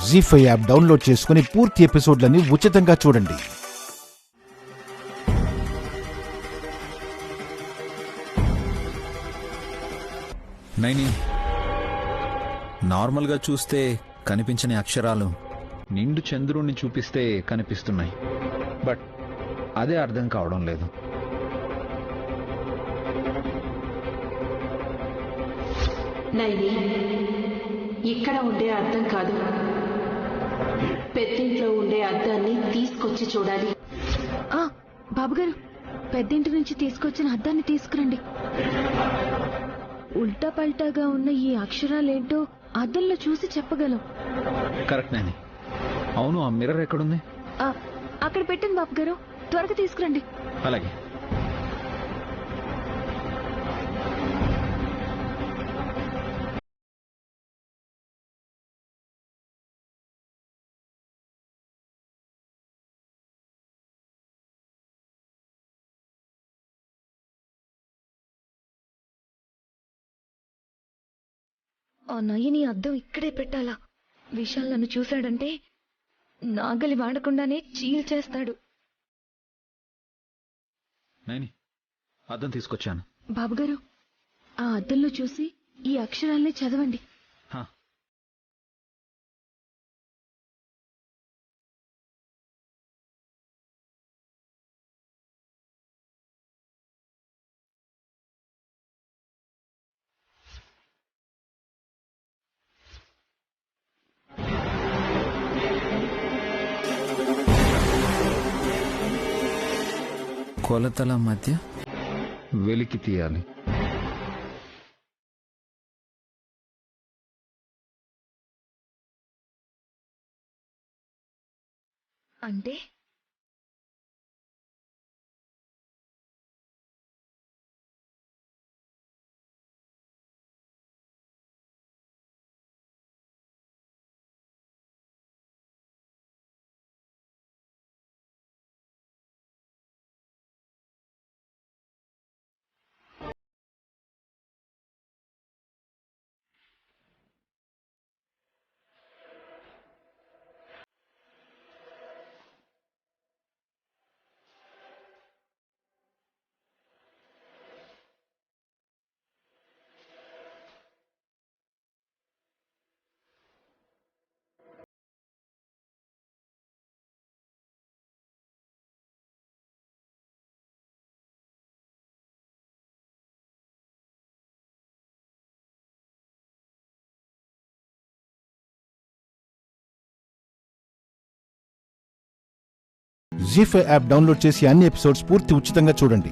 జీ5 app download చేసుకుని పూర్తి ఎపిసోడ్లని ఉచితంగా చూడండి. నైని, నార్మల్గా చూస్తే కనిపించని అక్షరాలు నిండు చంద్రుణ్ణి చూపిస్తే కనిపిస్తున్నాయి. బట్ అదే అర్థం కావడం లేదు. నైని, ఇక్కడ ఉండే అద్దం కాదు, పెద్దింట్లో ఉండే అద్దాన్ని తీసుకొచ్చి చూడాలి. బాబుగారు, పెద్దింటి నుంచి తీసుకొచ్చిన అద్దాన్ని తీసుకురండి. ఉల్టా పల్టాగా ఉన్న ఈ అక్షరాలేంటో అద్దంలో చూసి చెప్పగలం. కరెక్ట్ నైని. అవును, ఆ మిర్రర్ ఎక్కడుంది? అక్కడ పెట్టండి బాబుగారు, త్వరగా తీసుకురండి. అలాగే. ఆ నయ్యని అద్దం ఇక్కడే పెట్టాలా? విశాల్ నన్ను చూశాడంటే నాగలి వాడకుండానే చీల్చేస్తాడు. నైని, అద్దం తీసుకొచ్చాను. బాబుగారు, ఆ అద్దంలో చూసి ఈ అక్షరాల్ని చదవండి. కొలతల మధ్య వెలికి తీయాలి. అంటే జీ5 యాప్ డౌన్లోడ్ చేసి అన్ని ఎపిసోడ్స్ పూర్తి ఉచితంగా చూడండి.